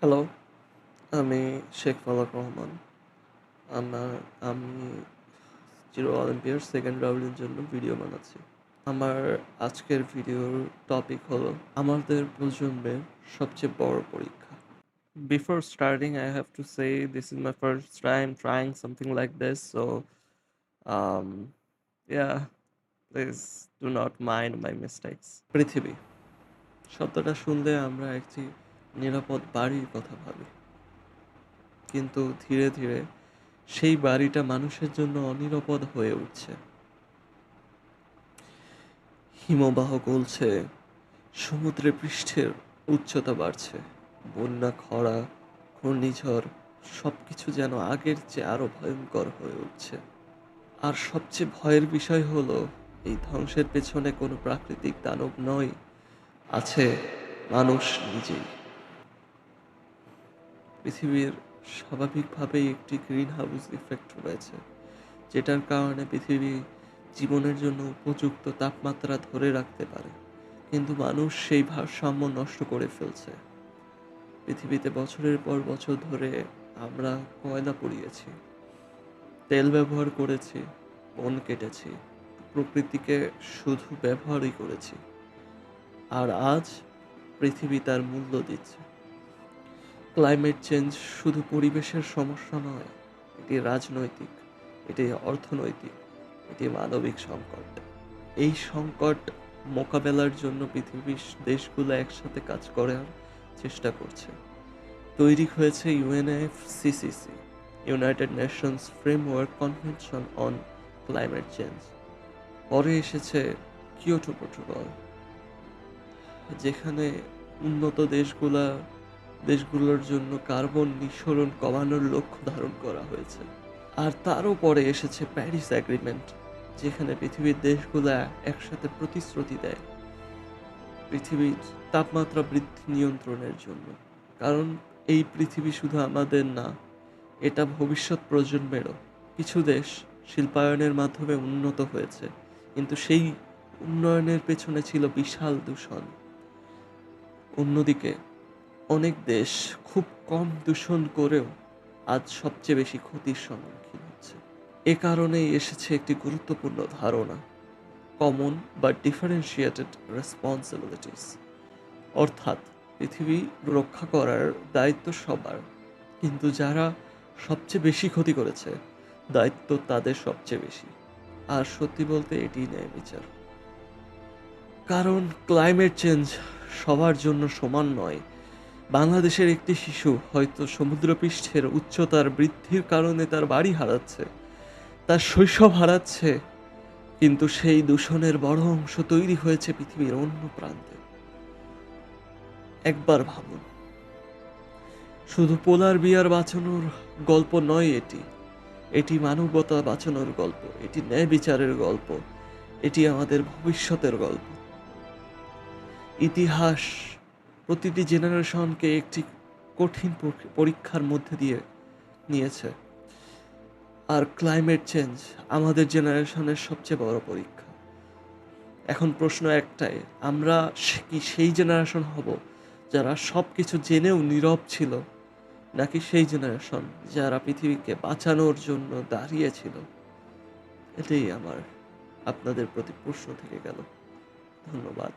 Hello, আমি শেখ ফালাক রহমান। আমি zero অলিম্পিয়ার second রাউন্ডের জন্য ভিডিও বানাচ্ছি। আমার আজকের ভিডিওর টপিক হলো আমাদের প্রজন্মের সবচেয়ে বড় পরীক্ষা। Before starting, I have to say this is my first time trying something like this, so um, yeah, please do not mind my mistakes. পৃথিবী শব্দটা শুনলে আমরা একটি নিরাপদ বাড়ির কথা ভাবি, কিন্তু ধীরে ধীরে সেই বাড়িটা মানুষের জন্য অনিরাপদ হয়ে উঠছে। হিমবাহ গলছে, সমুদ্রের পৃষ্ঠের উচ্চতা বাড়ছে, বন্যা, খরা, ঘূর্ণিঝড় সবকিছু যেন আগের চেয়ে আরো ভয়ঙ্কর হয়ে উঠছে। আর সবচেয়ে ভয়ের বিষয় হলো এই ধ্বংসের পেছনে কোনো প্রাকৃতিক দানব নয়, আছে মানুষ নিজেই। পৃথিবীর স্বাভাবিকভাবেই একটি গ্রিন হাউস ইফেক্ট রয়েছে, যেটার কারণে পৃথিবী জীবনের জন্য উপযুক্ত তাপমাত্রা ধরে রাখতে পারে, কিন্তু মানুষ সেই ভারসাম্য নষ্ট করে ফেলছে। পৃথিবীতে বছরের পর বছর ধরে আমরা কয়লা পুড়িয়েছি, তেল ব্যবহার করেছি, বন কেটেছি, প্রকৃতিকে শুধু ব্যবহারই করেছি। আর আজ পৃথিবী তার মূল্য দিচ্ছে। ক্লাইমেট চেঞ্জ শুধু পরিবেশের সমস্যা নয়, এটি রাজনৈতিক, এটি অর্থনৈতিক, এটি মানবিক সংকট। এই সংকট মোকাবেলার জন্য পৃথিবীর দেশগুলো একসাথে কাজ করার চেষ্টা করছে। তৈরি হয়েছে UNFCCC, United Nations framework convention on climate change. পরে এসেছে কিয়োটো প্রোটোকল, যেখানে উন্নত দেশগুলোর জন্য কার্বন নিঃসরণ কমানোর লক্ষ্য ধারণ করা হয়েছে। আর তারও পরে এসেছে প্যারিস অ্যাগ্রিমেন্ট, যেখানে পৃথিবীর দেশগুলা একসাথে প্রতিশ্রুতি দেয় পৃথিবীর তাপমাত্রা বৃদ্ধি নিয়ন্ত্রণের জন্য। কারণ এই পৃথিবী শুধু আমাদের না, এটা ভবিষ্যৎ প্রজন্মেরও। কিছু দেশ শিল্পায়নের মাধ্যমে উন্নত হয়েছে, কিন্তু সেই উন্নয়নের পেছনে ছিল বিশাল দূষণ। অন্যদিকে অনেক দেশ খুব কম দূষণ করেও আজ সবচেয়ে বেশি ক্ষতির সম্মুখীন হচ্ছে। এ কারণেই এসেছে একটি গুরুত্বপূর্ণ ধারণা, কমন বা ডিফারেন্সিয়েটেড রেসপন্সিবিলিটিস। অর্থাৎ পৃথিবী রক্ষা করার দায়িত্ব সবার, কিন্তু যারা সবচেয়ে বেশি ক্ষতি করেছে দায়িত্ব তাদের সবচেয়ে বেশি। আর সত্যি বলতে এটি ন্যায় বিচার। কারণ ক্লাইমেট চেঞ্জ সবার জন্য সমান নয়। বাংলাদেশের একটি শিশু হয়তো সমুদ্রপৃষ্ঠের উচ্চতার বৃদ্ধির কারণে তার বাড়ি হারাচ্ছে, তার শৈশব হারাচ্ছে, কিন্তু সেই দূষণের বড় অংশ তৈরি হয়েছে পৃথিবীর অন্য প্রান্তে। একবার ভাবুন, শুধু পোলার বিয়ার বাঁচানোর গল্প নয় এটি, এটি মানবতা বাঁচানোর গল্প, এটি ন্যায় বিচারের গল্প, এটি আমাদের ভবিষ্যতের গল্প। ইতিহাস প্রতিটি জেনারেশনকে একটি কঠিন পরীক্ষার মধ্যে দিয়ে নিয়েছে, আর ক্লাইমেট চেঞ্জ আমাদের জেনারেশনের সবচেয়ে বড় পরীক্ষা। এখন প্রশ্ন একটাই, আমরা কি সেই জেনারেশন হব যারা সব কিছু জেনেও নীরব ছিল, নাকি সেই জেনারেশন যারা পৃথিবীকে বাঁচানোর জন্য দাঁড়িয়েছিল? এটাই আমার আপনাদের প্রতি প্রশ্ন থেকে গেল। ধন্যবাদ।